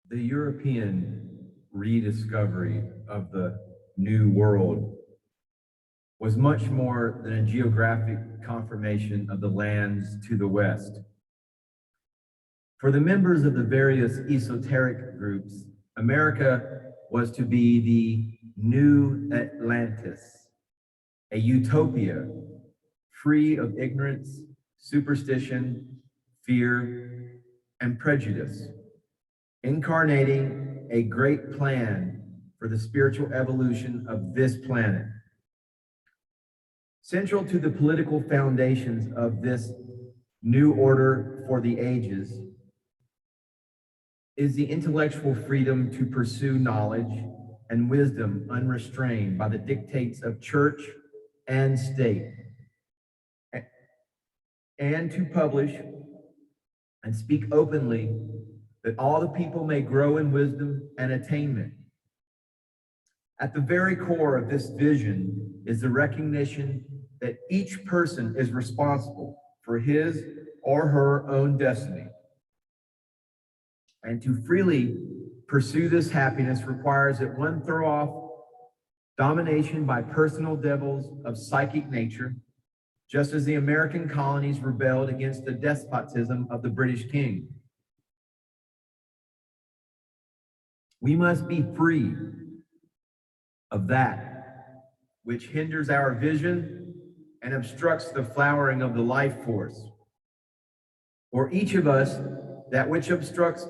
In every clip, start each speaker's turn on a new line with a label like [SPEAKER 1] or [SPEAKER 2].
[SPEAKER 1] The European rediscovery of the New World was much more than a geographic confirmation of the lands to the west. For the members of the various esoteric groups, America was to be the new Atlantis, a utopia free of ignorance, superstition, fear, and prejudice, incarnating a great plan for the spiritual evolution of this planet. Central to the political foundations of this new order for the ages is the intellectual freedom to pursue knowledge and wisdom unrestrained by the dictates of church and state, and to publish and speak openly that all the people may grow in wisdom and attainment. At the very core of this vision is the recognition that each person is responsible for his or her own destiny. And to freely pursue this happiness requires that one throw off domination by personal devils of psychic nature, just as the American colonies rebelled against the despotism of the British king. We must be free of that which hinders our vision and obstructs the flowering of the life force. For each of us, that which obstructs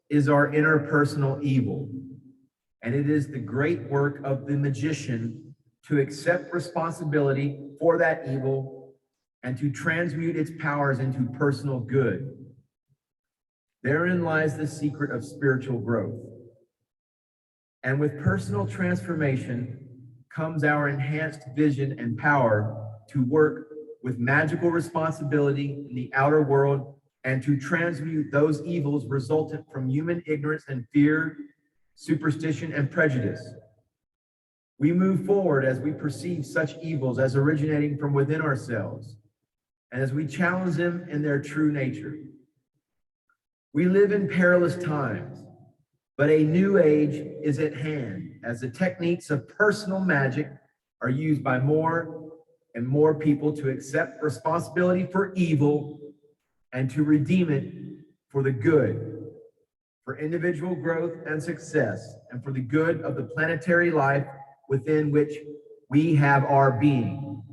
[SPEAKER 1] is our interpersonal evil. And it is the great work of the magician to accept responsibility for that evil and to transmute its powers into personal good. Therein lies the secret of spiritual growth. And with personal transformation comes our enhanced vision and power to work with magical responsibility in the outer world and to transmute those evils resultant from human ignorance and fear, superstition, and prejudice. We move forward as we perceive such evils as originating from within ourselves, and as we challenge them in their true nature. We live in perilous times, but a new age is at hand as the techniques of personal magic are used by more and more people to accept responsibility for evil and to redeem it for the good, for individual growth and success, and for the good of the planetary life within which we have our being.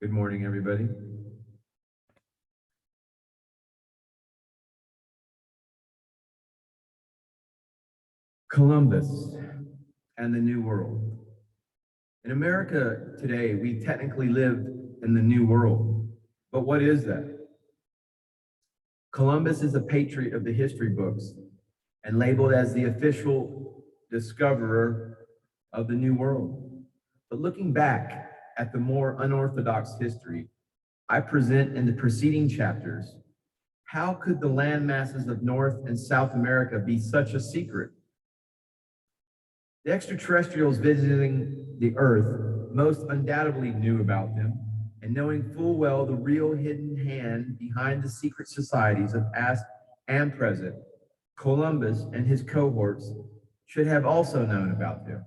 [SPEAKER 1] Good morning, everybody. Columbus and the New World. In America today, we technically live in the New World, but what is that? Columbus is a patriot of the history books and labeled as the official discoverer of the New World. But looking back at the more unorthodox history I present in the preceding chapters, how could the land masses of North and South America be such a secret? The extraterrestrials visiting the Earth most undoubtedly knew about them, and knowing full well the real hidden hand behind the secret societies of past and present, Columbus and his cohorts should have also known about them.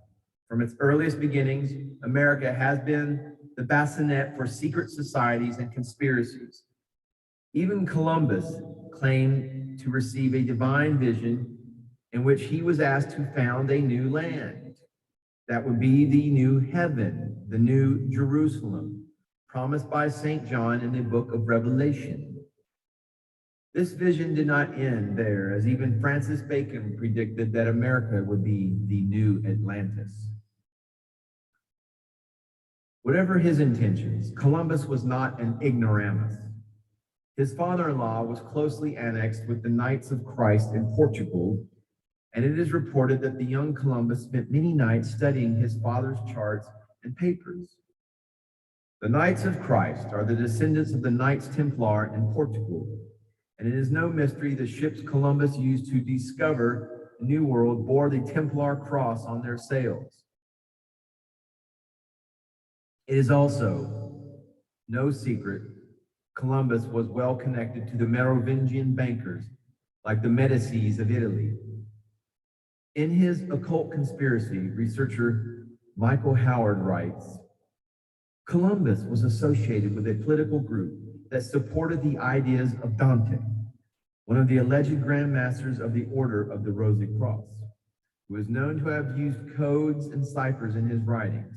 [SPEAKER 1] From its earliest beginnings, America has been the bassinet for secret societies and conspiracies. Even Columbus claimed to receive a divine vision in which he was asked to found a new land that would be the new heaven, the new Jerusalem, promised by St. John in the book of Revelation. This vision did not end there, as even Francis Bacon predicted that America would be the new Atlantis. Whatever his intentions, Columbus was not an ignoramus. His father-in-law was closely annexed with the Knights of Christ in Portugal, and it is reported that the young Columbus spent many nights studying his father's charts and papers. The Knights of Christ are the descendants of the Knights Templar in Portugal, and it is no mystery the ships Columbus used to discover the New World bore the Templar cross on their sails. It is also no secret Columbus was well connected to the Merovingian bankers like the Medicis of Italy. In his occult conspiracy, researcher Michael Howard writes, Columbus was associated with a political group that supported the ideas of Dante, one of the alleged Grand Masters of the Order of the Rosy Cross, who is known to have used codes and ciphers in his writings,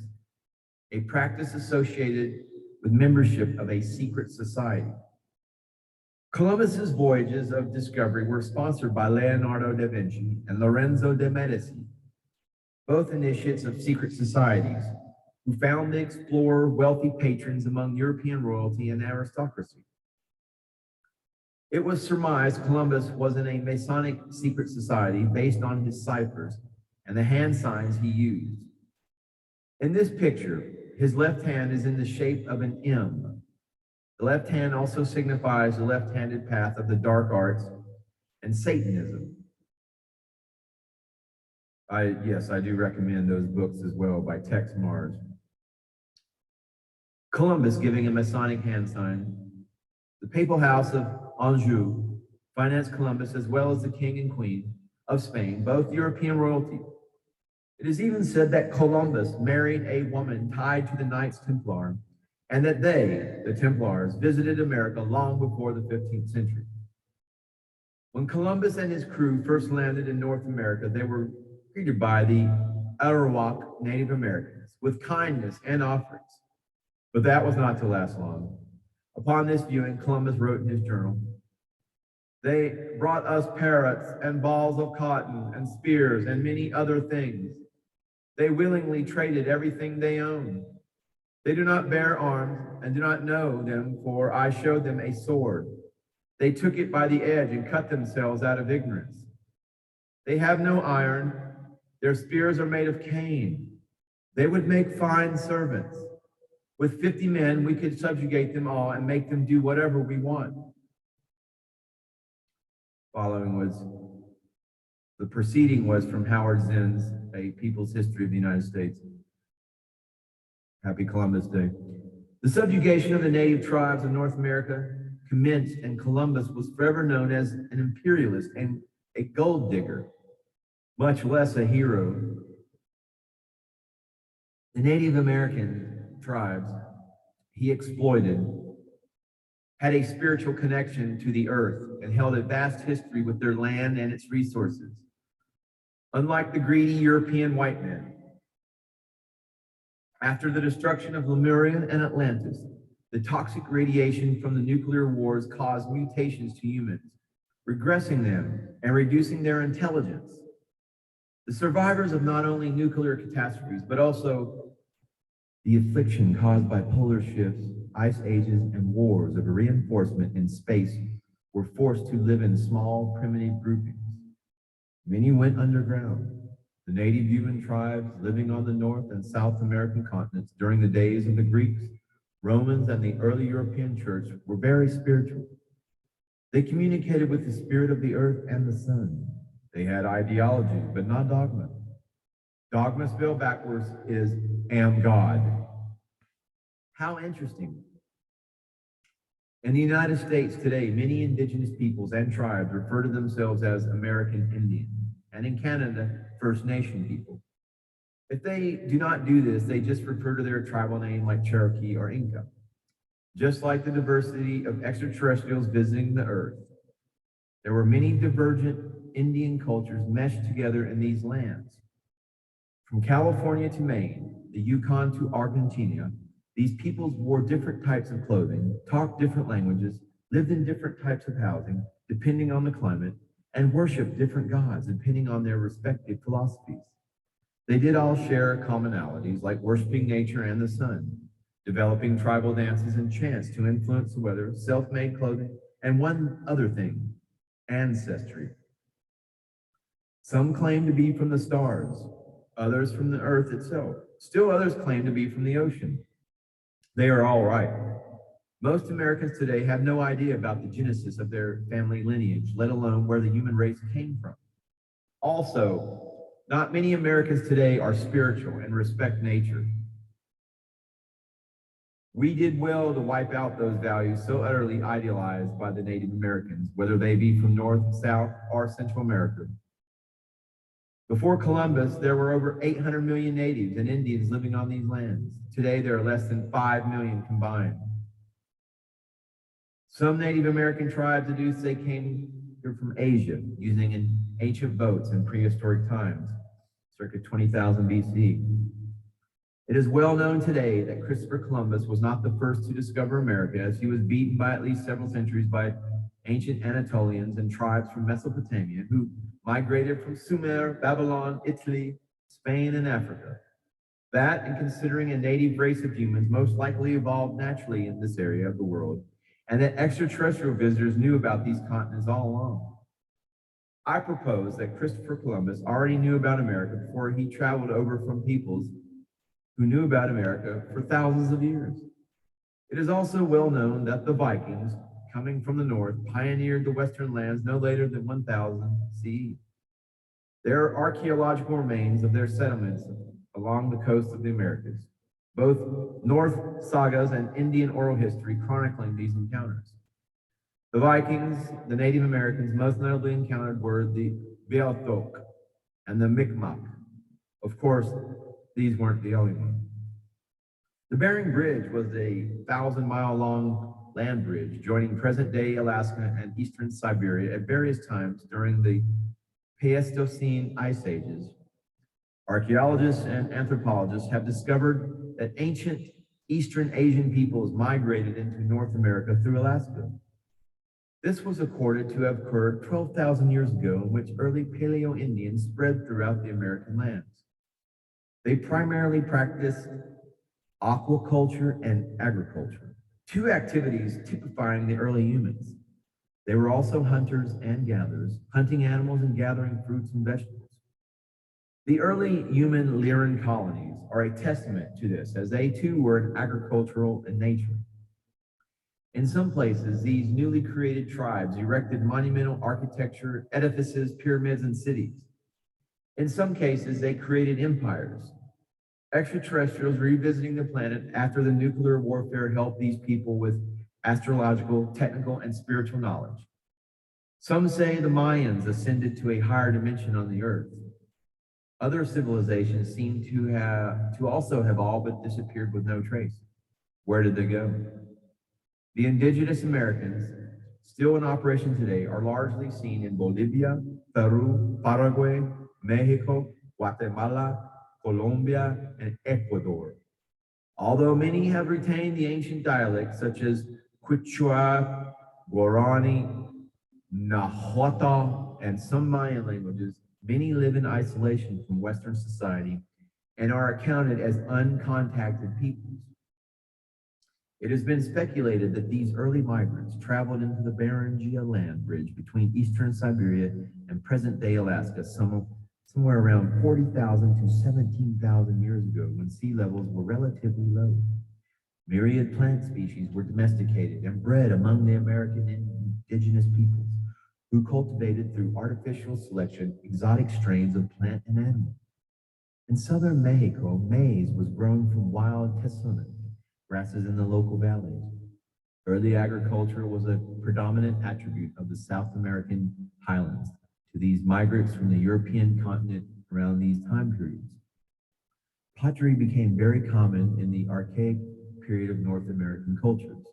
[SPEAKER 1] a practice associated with membership of a secret society. Columbus's voyages of discovery were sponsored by Leonardo da Vinci and Lorenzo de Medici, both initiates of secret societies, who found the explorer wealthy patrons among European royalty and aristocracy. It was surmised Columbus was in a Masonic secret society based on his ciphers and the hand signs he used. In this picture, his left hand is in the shape of an M. The left hand also signifies the left-handed path of the dark arts and Satanism. Yes, I do recommend those books as well by Tex Mars. Columbus giving a Masonic hand sign. The papal house of Anjou financed Columbus as well as the king and queen of Spain, both European royalty. It is even said that Columbus married a woman tied to the Knights Templar, and that they, the Templars, visited America long before the 15th century. When Columbus and his crew first landed in North America, they were greeted by the Arawak Native Americans with kindness and offerings. But that was not to last long. Upon this viewing, Columbus wrote in his journal, "They brought us parrots and balls of cotton and spears and many other things. They willingly traded everything they owned. They do not bear arms and do not know them, for I showed them a sword. They took it by the edge and cut themselves out of ignorance. They have no iron. Their spears are made of cane. They would make fine servants. With 50 men, we could subjugate them all and make them do whatever we want." The preceding was from Howard Zinn's A People's History of the United States. Happy Columbus Day. The subjugation of the native tribes of North America commenced, and Columbus was forever known as an imperialist and a gold digger, much less a hero. The Native American tribes he exploited had a spiritual connection to the earth and held a vast history with their land and its resources. Unlike the greedy European white men, after the destruction of Lemuria and Atlantis, the toxic radiation from the nuclear wars caused mutations to humans, regressing them and reducing their intelligence. The survivors of not only nuclear catastrophes, but also the affliction caused by polar shifts, ice ages, and wars of reinforcement in space were forced to live in small, primitive groupings. Many went underground. The native human tribes living on the North and South American continents during the days of the Greeks, Romans, and the early European church were very spiritual. They communicated with the spirit of the earth and the sun. They had ideologies, but not dogma. Dogma spelled backwards is am God. How interesting. In the United States today, many indigenous peoples and tribes refer to themselves as American Indian, and in Canada, First Nation people. If they do not do this, they just refer to their tribal name like Cherokee or Inca. Just like the diversity of extraterrestrials visiting the earth, there were many divergent Indian cultures meshed together in these lands. From California to Maine, the Yukon to Argentina, these peoples wore different types of clothing, talked different languages, lived in different types of housing, depending on the climate, and worshiped different gods, depending on their respective philosophies. They did all share commonalities, like worshiping nature and the sun, developing tribal dances and chants to influence the weather, self-made clothing, and one other thing, ancestry. Some claim to be from the stars, others from the earth itself. Still others claim to be from the ocean. They are all right. Most Americans today have no idea about the genesis of their family lineage, let alone where the human race came from. Also, not many Americans today are spiritual and respect nature. We did well to wipe out those values so utterly idealized by the Native Americans, whether they be from North, South, or Central America. Before Columbus, there were over 800 million natives and Indians living on these lands. Today, there are less than 5 million combined. Some Native American tribes deduce they came here from Asia using ancient boats in prehistoric times, circa 20,000 BC. It is well known today that Christopher Columbus was not the first to discover America, as he was beaten by at least several centuries by ancient Anatolians and tribes from Mesopotamia who migrated from Sumer, Babylon, Italy, Spain, and Africa. That, and considering a native race of humans most likely evolved naturally in this area of the world, and that extraterrestrial visitors knew about these continents all along. I propose that Christopher Columbus already knew about America before he traveled over from peoples who knew about America for thousands of years. It is also well known that the Vikings, coming from the north, pioneered the western lands no later than 1000 CE. There are archaeological remains of their settlements along the coast of the Americas, both North sagas and Indian oral history chronicling these encounters. The Vikings, the Native Americans most notably encountered were the Beothuk and the Mi'kmaq. Of course, these weren't the only ones. The Bering Bridge was a 1,000-mile-long land bridge joining present-day Alaska and eastern Siberia at various times during the Pleistocene ice ages. Archaeologists and anthropologists have discovered that ancient Eastern Asian peoples migrated into North America through Alaska. This was accorded to have occurred 12,000 years ago, in which early Paleo-Indians spread throughout the American lands. They primarily practiced aquaculture and agriculture, two activities typifying the early humans. They were also hunters and gatherers, hunting animals and gathering fruits and vegetables. The early human Lyran colonies are a testament to this, as they too were agricultural in nature. In some places, these newly created tribes erected monumental architecture, edifices, pyramids, and cities. In some cases, they created empires. Extraterrestrials revisiting the planet after the nuclear warfare helped these people with astrological, technical, and spiritual knowledge. Some say the Mayans ascended to a higher dimension on the earth. Other civilizations seem to also have all but disappeared with no trace. Where did they go? The indigenous Americans, still in operation today, are largely seen in Bolivia, Peru, Paraguay, Mexico, Guatemala, Colombia, and Ecuador. Although many have retained the ancient dialects such as Quichua, Guarani, Nahuatl, and some Mayan languages, many live in isolation from Western society and are accounted as uncontacted peoples. It has been speculated that these early migrants traveled into the Bering land bridge between eastern Siberia and present-day Alaska somewhere around 40,000 to 17,000 years ago, when sea levels were relatively low. Myriad plant species were domesticated and bred among the American indigenous peoples, who cultivated through artificial selection exotic strains of plant and animal. In southern Mexico, maize was grown from wild tesonet, grasses in the local valleys. Early agriculture was a predominant attribute of the South American highlands to these migrants from the European continent around these time periods. Pottery became very common in the archaic period of North American cultures.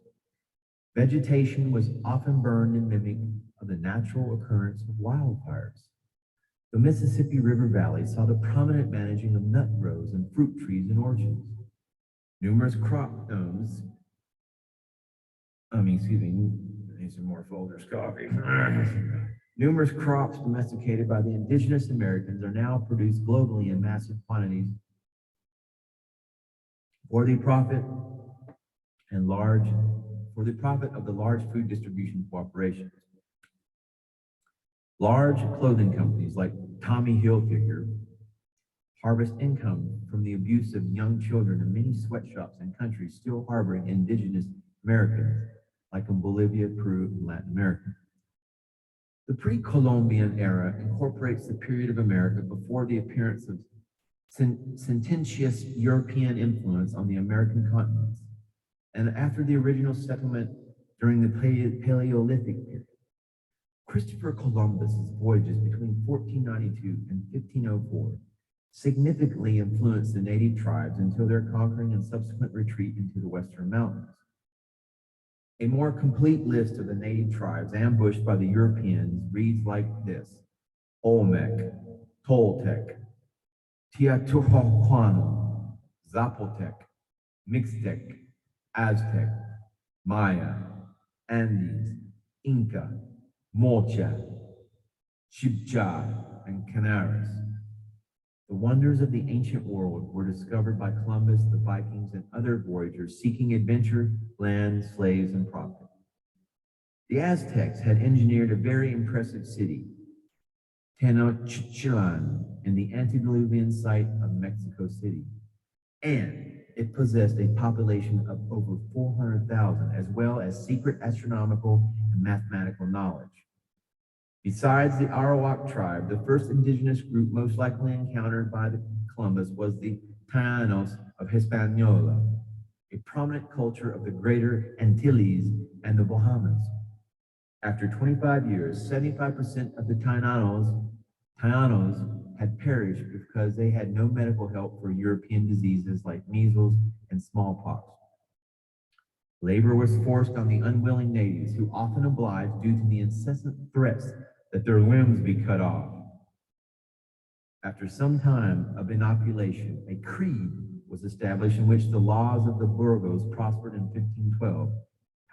[SPEAKER 1] Vegetation was often burned in mimic of the natural occurrence of wildfires. The Mississippi River Valley saw the prominent managing of nut groves and fruit trees and orchards. Numerous crop gnomes, need some more Folgers coffee. Numerous crops domesticated by the indigenous Americans are now produced globally in massive quantities for the profit of the large food distribution corporations. Large clothing companies like Tommy Hilfiger harvest income from the abuse of young children in many sweatshops in countries still harboring indigenous Americans, like in Bolivia, Peru, and Latin America. The Pre-Colombian Era incorporates the period of America before the appearance of sententious European influence on the American continents, and after the original settlement during the Paleolithic period. Christopher Columbus's voyages between 1492 and 1504 significantly influenced the native tribes until their conquering and subsequent retreat into the Western Mountains. A more complete list of the native tribes ambushed by the Europeans reads like this: Olmec, Toltec, Teotihuacan, Zapotec, Mixtec, Aztec, Maya, Andes, Inca, Mocha, Chibcha, and Canaris. The wonders of the ancient world were discovered by Columbus, the Vikings, and other voyagers seeking adventure, land, slaves, and profit. The Aztecs had engineered a very impressive city, Tenochtitlan, in the antediluvian site of Mexico City, and it possessed a population of over 400,000, as well as secret astronomical and mathematical knowledge. Besides the Arawak tribe, the first indigenous group most likely encountered by Columbus was the Tanos of Hispaniola, a prominent culture of the Greater Antilles and the Bahamas. After 25 years, 75% of the Tanos had perished because they had no medical help for European diseases like measles and smallpox. Labor was forced on the unwilling natives, who often obliged due to the incessant threats that their limbs be cut off. After some time of inoculation, a creed was established in which the laws of the Burgos prospered in 1512.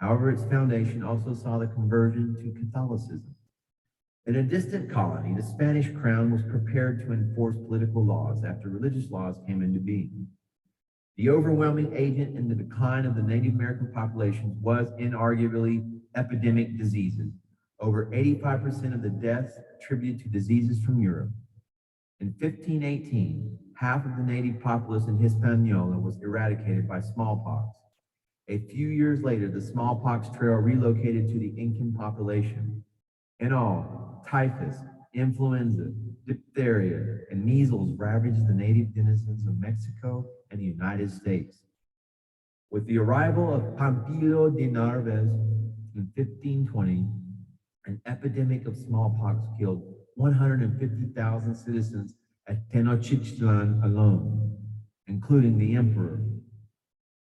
[SPEAKER 1] However, its foundation also saw the conversion to Catholicism. In a distant colony, the Spanish crown was prepared to enforce political laws after religious laws came into being. The overwhelming agent in the decline of the Native American populations was inarguably epidemic diseases. Over 85% of the deaths attributed to diseases from Europe. In 1518, half of the native populace in Hispaniola was eradicated by smallpox. A few years later, the smallpox trail relocated to the Incan population. In all, typhus, influenza, diphtheria, and measles ravaged the native denizens of Mexico and the United States. With the arrival of Pamphilo de Narvaez in 1520, an epidemic of smallpox killed 150,000 citizens at Tenochtitlan alone, including the emperor.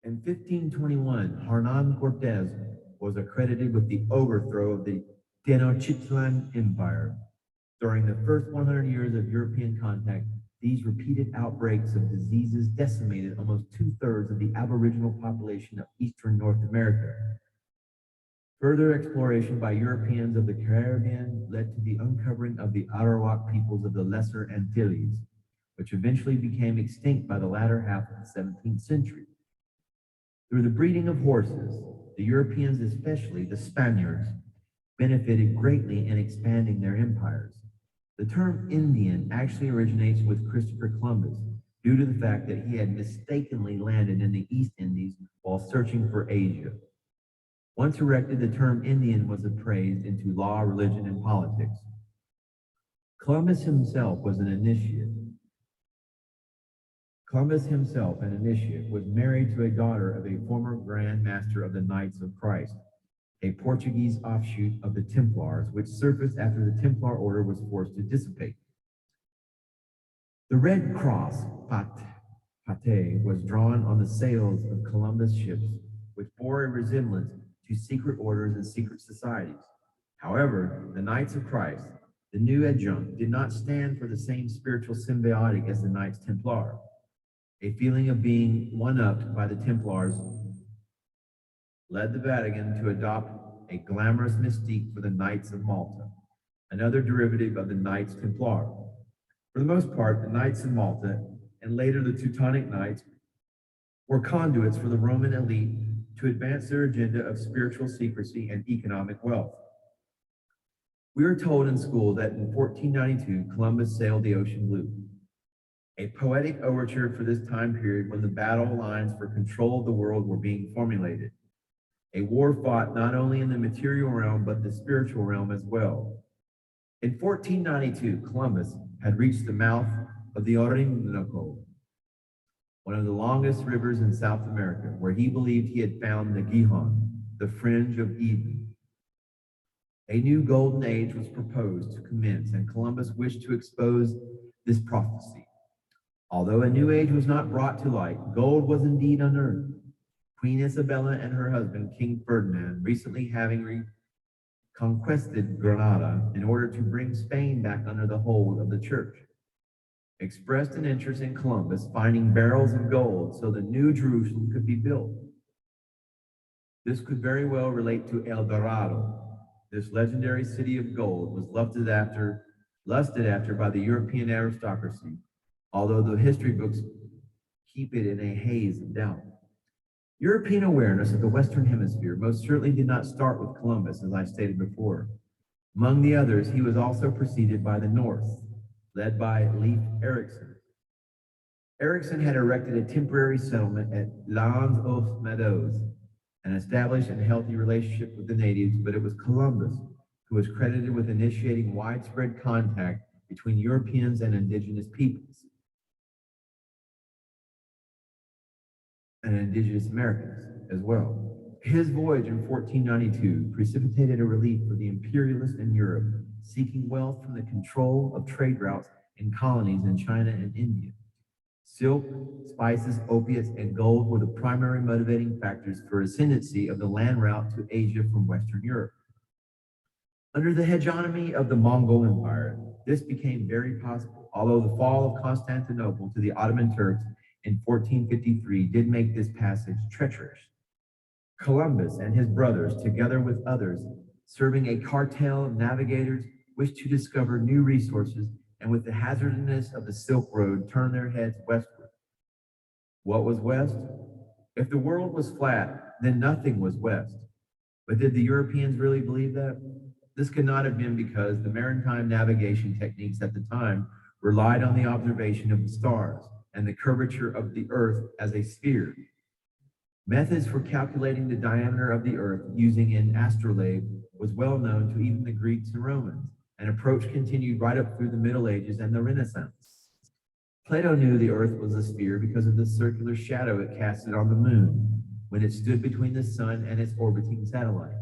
[SPEAKER 1] In 1521, Hernan Cortez was accredited with the overthrow of the Tenochtitlan Empire. During the first 100 years of European contact, these repeated outbreaks of diseases decimated almost 2/3 of the aboriginal population of eastern North America. Further exploration by Europeans of the Caribbean led to the uncovering of the Arawak peoples of the Lesser Antilles, which eventually became extinct by the latter half of the 17th century. Through the breeding of horses, the Europeans, especially the Spaniards, benefited greatly in expanding their empires. The term Indian actually originates with Christopher Columbus due to the fact that he had mistakenly landed in the East Indies while searching for Asia. Once erected, the term Indian was appraised into law, religion, and politics. Columbus himself, an initiate, was married to a daughter of a former Grand Master of the Knights of Christ, a Portuguese offshoot of the Templars, which surfaced after the Templar order was forced to dissipate. The Red Cross, Pate, was drawn on the sails of Columbus' ships, which bore a resemblance to secret orders and secret societies. However, the Knights of Christ, the new adjunct, did not stand for the same spiritual symbiotic as the Knights Templar. A feeling of being one-upped by the Templars led the Vatican to adopt a glamorous mystique for the Knights of Malta, another derivative of the Knights Templar. For the most part, the Knights of Malta, and later the Teutonic Knights, were conduits for the Roman elite to advance their agenda of spiritual secrecy and economic wealth. We are told in school that in 1492, Columbus sailed the ocean blue, a poetic overture for this time period when the battle lines for control of the world were being formulated. A war fought not only in the material realm, but the spiritual realm as well. In 1492, Columbus had reached the mouth of the Orinoco, one of the longest rivers in South America, where he believed he had found the Gihon, the fringe of Eden. A new golden age was proposed to commence, and Columbus wished to expose this prophecy. Although a new age was not brought to light, gold was indeed unearthed. Queen Isabella and her husband, King Ferdinand, recently having conquested Granada in order to bring Spain back under the hold of the church, expressed an interest in Columbus finding barrels of gold so the new Jerusalem could be built. This could very well relate to El Dorado. This legendary city of gold was lusted after by the European aristocracy, although the history books keep it in a haze of doubt. European awareness of the Western Hemisphere most certainly did not start with Columbus, as I stated before. Among the others, he was also preceded by the North, led by Leif Erikson. Erikson had erected a temporary settlement at Lands of Meadows, and established a healthy relationship with the natives, but it was Columbus who was credited with initiating widespread contact between Europeans and indigenous peoples and indigenous Americans as well. His voyage in 1492 precipitated a relief for the imperialists in Europe, seeking wealth from the control of trade routes and colonies in China and India. Silk, spices, opiates, and gold were the primary motivating factors for ascendancy of the land route to Asia from Western Europe. Under the hegemony of the Mongol Empire, this became very possible, although the fall of Constantinople to the Ottoman Turks in 1453 did make this passage treacherous. Columbus and his brothers, together with others, serving a cartel of navigators, wished to discover new resources, and with the hazardousness of the Silk Road, turned their heads westward. What was west? If the world was flat, then nothing was west. But did the Europeans really believe that? This could not have been because the maritime navigation techniques at the time relied on the observation of the stars and the curvature of the earth as a sphere. Methods for calculating the diameter of the earth using an astrolabe was well known to even the Greeks and Romans. An approach continued right up through the Middle Ages and the Renaissance. Plato knew the earth was a sphere because of the circular shadow it casted on the moon when it stood between the sun and its orbiting satellite.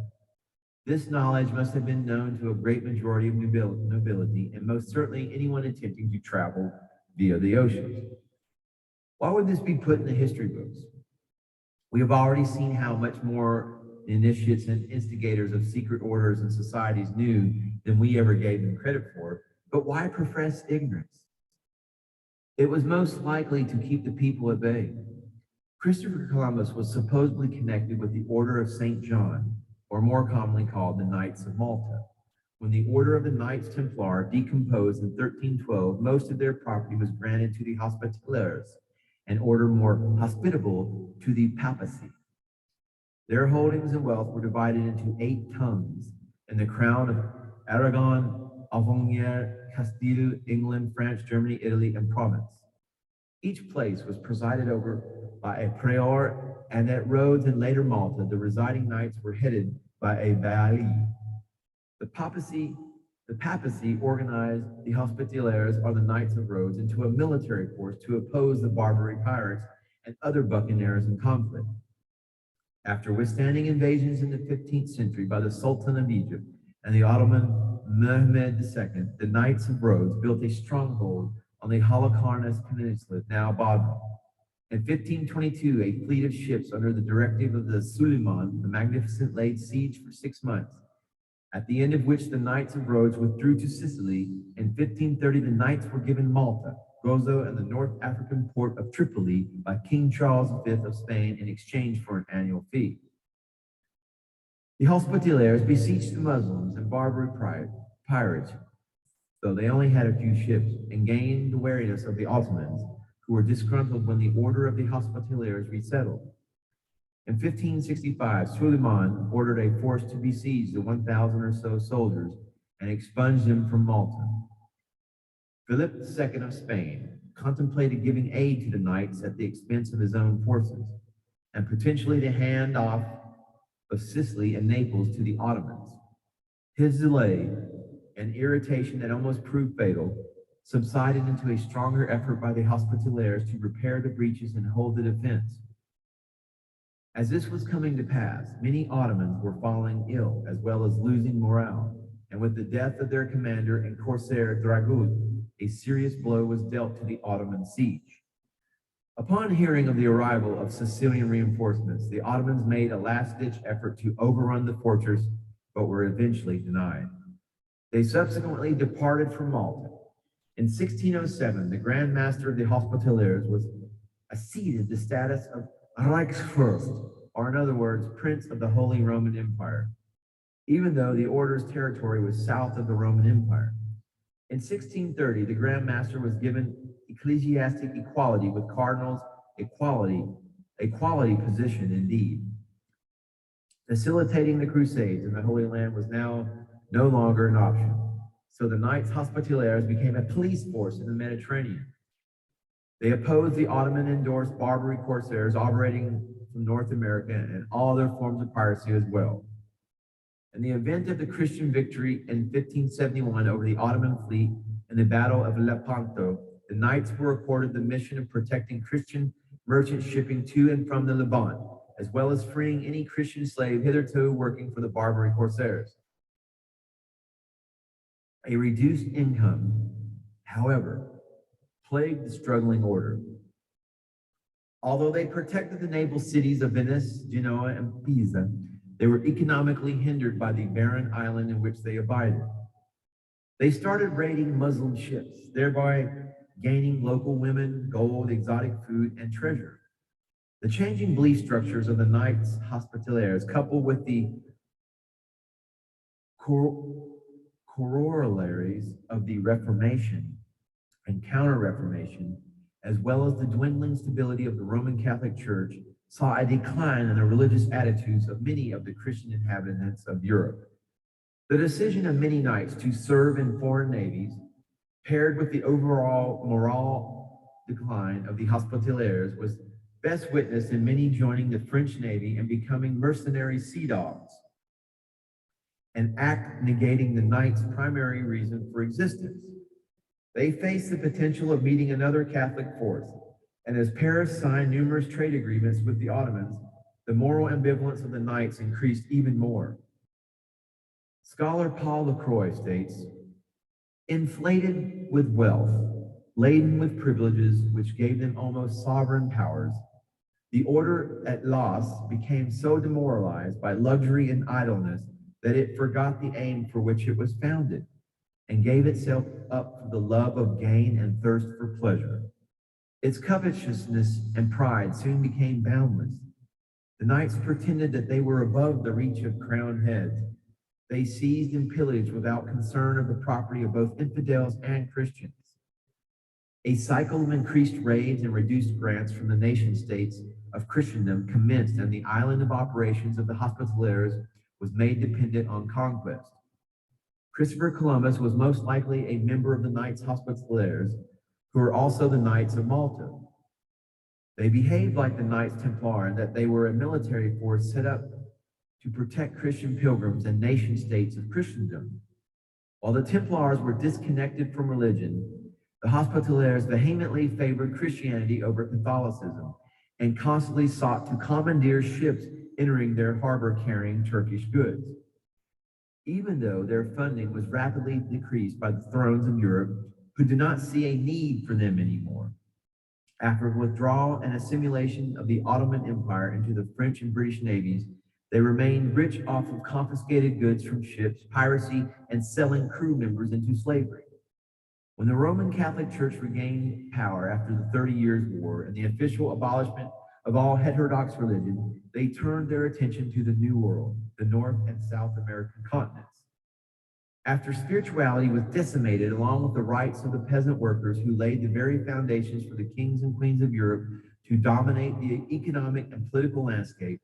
[SPEAKER 1] This knowledge must have been known to a great majority of nobility, and most certainly anyone attempting to travel via the oceans. Why would this be put in the history books? We have already seen how much more initiates and instigators of secret orders and societies knew than we ever gave them credit for, but why profess ignorance? It was most likely to keep the people at bay. Christopher Columbus was supposedly connected with the Order of St. John, or more commonly called the Knights of Malta. When the Order of the Knights Templar decomposed in 1312, most of their property was granted to the Hospitaliers, an order more hospitable to the papacy. Their holdings and wealth were divided into 8 tongues in the crown of Aragon, Auvergne, Castile, England, France, Germany, Italy, and Provence. Each place was presided over by a prior, and at Rhodes and later Malta, the residing knights were headed by a bailli. The papacy organized the Hospitaliers, or the Knights of Rhodes, into a military force to oppose the Barbary pirates and other buccaneers in conflict. After withstanding invasions in the 15th century by the Sultan of Egypt and the Ottoman Mehmed II, the Knights of Rhodes built a stronghold on the Halicarnassus Peninsula, now Baden. In 1522, a fleet of ships under the directive of the Suleiman the Magnificent laid siege for 6 months, at the end of which the Knights of Rhodes withdrew to Sicily. In 1530, the Knights were given Malta, Gozo, and the North African port of Tripoli by King Charles V of Spain in exchange for an annual fee. The Hospitaliers besieged the Muslims and Barbary pirates, though they only had a few ships, and gained the wariness of the Ottomans, who were disgruntled when the Order of the Hospitaliers resettled. In 1565, Suleiman ordered a force to besiege the 1,000 or so soldiers and expunge them from Malta. Philip II of Spain contemplated giving aid to the Knights at the expense of his own forces, and potentially the handoff of Sicily and Naples to the Ottomans. His delay, an irritation that almost proved fatal, subsided into a stronger effort by the Hospitaliers to repair the breaches and hold the defense. As this was coming to pass, many Ottomans were falling ill as well as losing morale, and with the death of their commander and corsair Dragut, a serious blow was dealt to the Ottoman siege. Upon hearing of the arrival of Sicilian reinforcements, the Ottomans made a last-ditch effort to overrun the fortress, but were eventually denied. They subsequently departed from Malta. In 1607, the Grand Master of the Hospitaliers was acceded the status of Reichsfürst, or in other words, Prince of the Holy Roman Empire, even though the order's territory was south of the Roman Empire. In 1630, the Grand Master was given ecclesiastic equality with cardinals, a quality position indeed. Facilitating the Crusades in the Holy Land was now no longer an option, so the Knights Hospitaliers became a police force in the Mediterranean. They opposed the Ottoman-endorsed Barbary corsairs operating from North America and all other forms of piracy as well. In the event of the Christian victory in 1571 over the Ottoman fleet in the Battle of Lepanto, the Knights were accorded the mission of protecting Christian merchant shipping to and from the Levant, as well as freeing any Christian slave hitherto working for the Barbary corsairs. A reduced income, however, plagued the struggling order. Although they protected the naval cities of Venice, Genoa, and Pisa, they were economically hindered by the barren island in which they abided. They started raiding Muslim ships, thereby gaining local women, gold, exotic food, and treasure. The changing belief structures of the Knights Hospitaliers, coupled with the corollaries of the Reformation and Counter-Reformation, as well as the dwindling stability of the Roman Catholic Church, saw a decline in the religious attitudes of many of the Christian inhabitants of Europe. The decision of many knights to serve in foreign navies, paired with the overall moral decline of the Hospitaliers, was best witnessed in many joining the French Navy and becoming mercenary sea dogs, an act negating the knights' primary reason for existence. They faced the potential of meeting another Catholic force, and as Paris signed numerous trade agreements with the Ottomans, the moral ambivalence of the knights increased even more. Scholar Paul Lacroix states, inflated with wealth, laden with privileges which gave them almost sovereign powers, the order at last became so demoralized by luxury and idleness that it forgot the aim for which it was founded, and gave itself up for the love of gain and thirst for pleasure. Its covetousness and pride soon became boundless. The knights pretended that they were above the reach of crowned heads. They seized and pillaged without concern of the property of both infidels and Christians. A cycle of increased raids and reduced grants from the nation states of Christendom commenced, and the island of operations of the Hospitaliers was made dependent on conquest. Christopher Columbus was most likely a member of the Knights Hospitaliers, who were also the Knights of Malta. They behaved like the Knights Templar in that they were a military force set up to protect Christian pilgrims and nation states of Christendom. While the Templars were disconnected from religion, the Hospitaliers vehemently favored Christianity over Catholicism and constantly sought to commandeer ships entering their harbor carrying Turkish goods. Even though their funding was rapidly decreased by the thrones of Europe, who did not see a need for them anymore. After withdrawal and assimilation of the Ottoman Empire into the French and British navies, they remained rich off of confiscated goods from ships, piracy, and selling crew members into slavery. When the Roman Catholic Church regained power after the 30 Years' War and the official abolishment of all heterodox religion, they turned their attention to the New World, the North and South American continents. After spirituality was decimated along with the rights of the peasant workers who laid the very foundations for the kings and queens of Europe to dominate the economic and political landscape,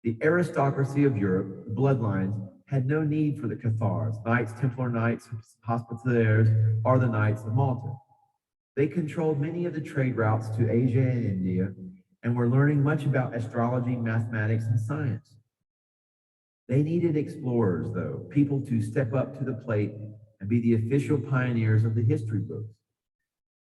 [SPEAKER 1] the aristocracy of Europe, the bloodlines, had no need for the Cathars, Knights, Templar Knights, Hospitaliers, or the Knights of Malta. They controlled many of the trade routes to Asia and India and were learning much about astrology, mathematics, and science. They needed explorers, though, people to step up to the plate and be the official pioneers of the history books.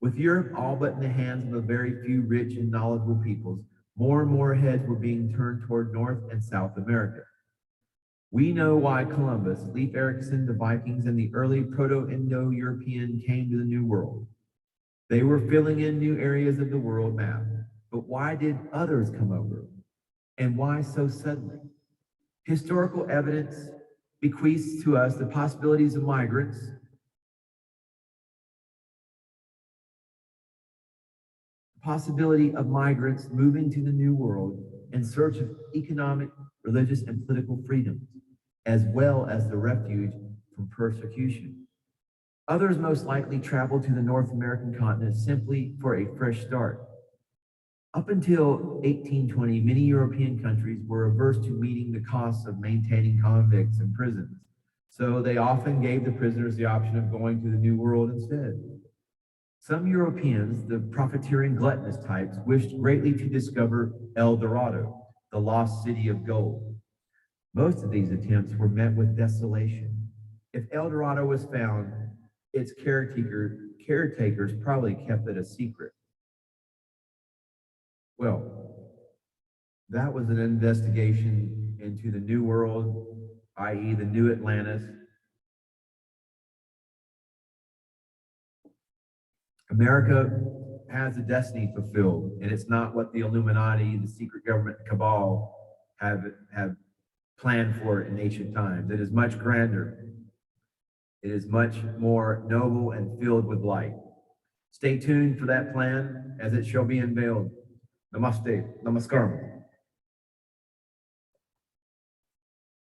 [SPEAKER 1] With Europe all but in the hands of a very few rich and knowledgeable peoples, more and more heads were being turned toward North and South America. We know why Columbus, Leif Erikson, the Vikings, and the early Proto-Indo-European came to the New World. They were filling in new areas of the world map. But why did others come over? And why so suddenly? Historical evidence bequeaths to us the possibilities of migrants, moving to the New World in search of economic, religious, and political freedoms, as well as the refuge from persecution. Others most likely traveled to the North American continent simply for a fresh start. Up until 1820, many European countries were averse to meeting the costs of maintaining convicts in prisons, so they often gave the prisoners the option of going to the New World instead. Some Europeans, the profiteering gluttonous types, wished greatly to discover El Dorado, the lost city of gold. Most of these attempts were met with desolation. If El Dorado was found, its caretakers probably kept it a secret. Well, that was an investigation into the New World, i.e. the New Atlantis. America has a destiny fulfilled, and it's not what the Illuminati, the secret government cabal, have planned for in ancient times. It is much grander. It is much more noble and filled with light. Stay tuned for that plan as it shall be unveiled. Namaste. Namaskaram.